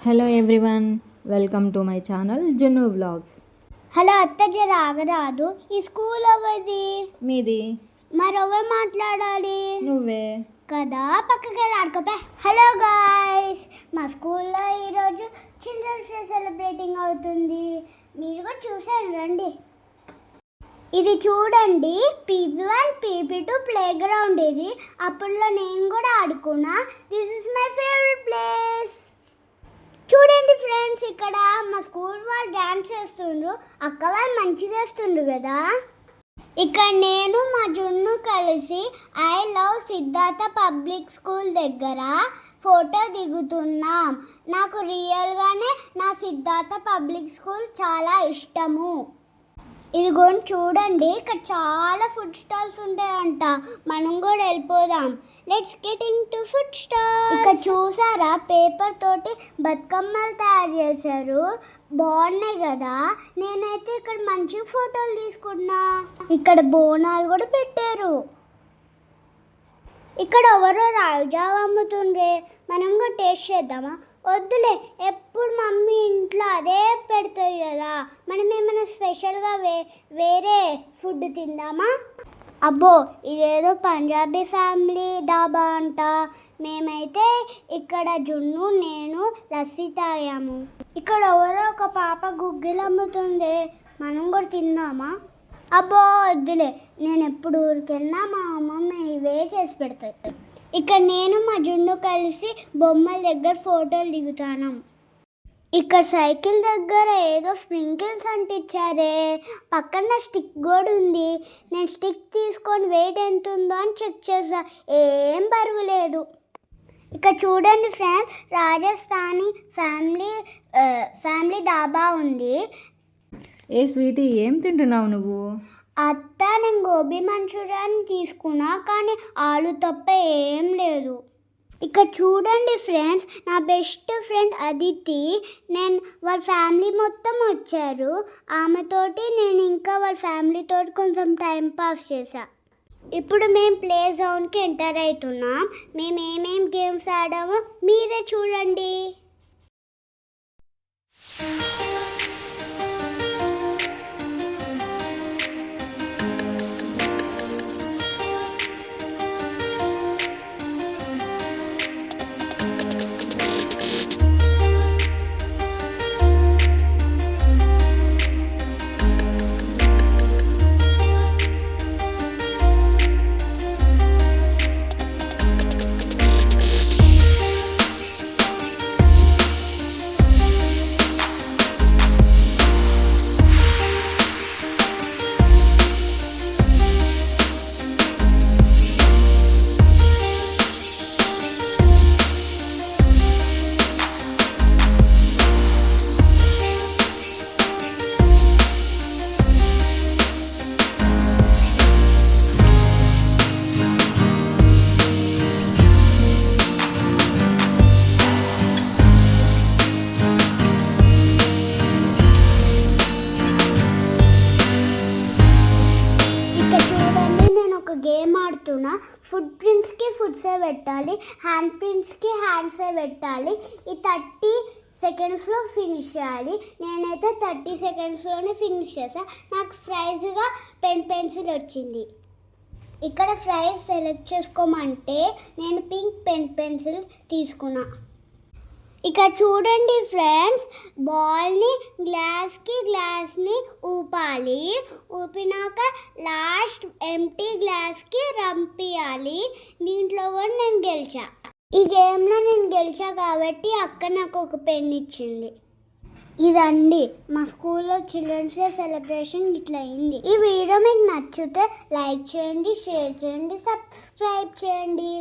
Hello everyone, welcome to my channel జున్ను vlogs. Hello అత్త, జర ఆగరాదు. ఈ స్కూల్ ఎవరిది? మీది. మరెవరు మాట్లాడాలి? నువ్వే కదా, పక్కకి వెళ్ళి ఆడుకోపే. హలో గాయ్స్, మా స్కూల్లో ఈరోజు చిల్డ్రన్స్ డే సెలబ్రేటింగ్ అవుతుంది. మీరు కూడా చూసాను, రండి. ఇది చూడండి, PP1 PP2 ప్లే గ్రౌండ్. ఇది అప్పుడులో నేను కూడా ఆడుకున్నా. This is my favourite place. చూడండి ఫ్రెండ్స్, ఇక్కడ మా స్కూల్ వాళ్ళు డ్యాన్స్ చేస్తుండ్రు. అక్క వాళ్ళు మంచిగా వేస్తుండ్రు కదా. ఇక్కడ నేను మా జున్ను కలిసి I love Siddhartha public school దగ్గర ఫోటో దిగుతున్నాం. నాకు రియల్గానే నా సిద్ధార్థ పబ్లిక్ స్కూల్ చాలా ఇష్టము. ఇదిగోండి చూడండి, ఇక్కడ చాలా ఫుడ్ స్టాల్స్ ఉంటాయంట. మనం కూడా వెళ్ళిపోదాం. Let's getting to food stall. ఇక్కడ చూసారా, పేపర్ తోటి బతుకమ్మలు తయారు చేశారు. బాగున్నాయి కదా. నేనైతే ఇక్కడ మంచి ఫోటోలు తీసుకున్నా. ఇక్కడ బోనాలు కూడా పెట్టారు. ఇక్కడ ఎవరో రాజావ అమ్ముతుండ్రే, మనం కూడా టేస్ట్ చేద్దామా? వద్దులే, ఎప్పుడు మమ్మీ ఇంట్లో అదే పెడుతుంది కదా. మనం ఏమైనా స్పెషల్గా వేరే ఫుడ్ తిందామా? అబ్బో, ఇదేదో పంజాబీ ఫ్యామిలీ డాబా అంట. మేమైతే ఇక్కడ జున్ను నేను లస్సీ తాగాము. ఇక్కడ ఎవరో ఒక పాప గుగ్గిలు అమ్ముతుంది, మనం కూడా తిందామా? అబ్బో వద్దులే, నేను ఎప్పుడు ఊరికెళ్ళినా మా అమ్మమ్మ ఇవే చేసి పెడుతుంది. ఇక్కడ నేను మా జున్ను కలిసి బొమ్మల దగ్గర ఫోటోలు దిగుతాను. ఇక్కడ సైకిల్ దగ్గర ఏదో స్ప్రింకిల్స్ అంటించారే. పక్కన స్టిక్ కూడా ఉంది. నేను స్టిక్ తీసుకొని వెయిట్ ఎంత ఉందో అని చెక్ చేసా. ఏం బరువు లేదు. ఇక్కడ చూడండి ఫ్రెండ్స్, రాజస్థానీ ఫ్యామిలీ డాబా ఉంది. ఏ స్వీటీ, ఏం తింటున్నావు నువ్వు? అత్త, నేను గోబీ మంచూరియన్ తీసుకున్నా, కానీ ఆలు తప్ప ఏం లేదు. ఇక్కడ చూడండి ఫ్రెండ్స్, నా బెస్ట్ ఫ్రెండ్ అదితి, వాళ్ళ ఫ్యామిలీ మొత్తం వచ్చారు. ఆమెతోటి నేను ఇంకా వాళ్ళ ఫ్యామిలీతోటి కొంచెం టైం పాస్ చేశా. ఇప్పుడు మేము ప్లే జోన్కి ఎంటర్ అవుతున్నాం. మేము ఏమేం గేమ్స్ ఆడామో మీరే చూడండి. గేమ్ ఆడుతున్నా. ఫుట్ ప్రింట్స్కి ఫుడ్సే పెట్టాలి, హ్యాండ్ ప్రింట్స్కి హ్యాండ్సే పెట్టాలి. ఈ 30 సెకండ్స్లో ఫినిష్ చేయాలి. నేనైతే 30 సెకండ్స్లోనే ఫినిష్ చేశాను. నాకు ప్రైజ్గా పెన్సిల్ వచ్చింది. ఇక్కడ ప్రైజ్ సెలెక్ట్ చేసుకోమంటే నేను పింక్ పెన్సిల్ తీసుకున్నా. ఇక చూడండి ఫ్రెండ్స్, బాల్ని గ్లాస్ని ఊపాలి. ఊపినాక లాస్ట్ ఎంటీ గ్లాస్కి రంపియాలి. దీంట్లో కూడా నేను గెలిచా. ఈ గేమ్లో నేను గెలిచా కాబట్టి అక్క నాకు ఒక పెన్ ఇచ్చింది. ఇదండి మా స్కూల్లో చిల్డ్రన్స్ డే సెలబ్రేషన్ ఇట్లా అయింది. ఈ వీడియో మీకు నచ్చితే లైక్ చేయండి, షేర్ చేయండి, సబ్స్క్రైబ్ చేయండి.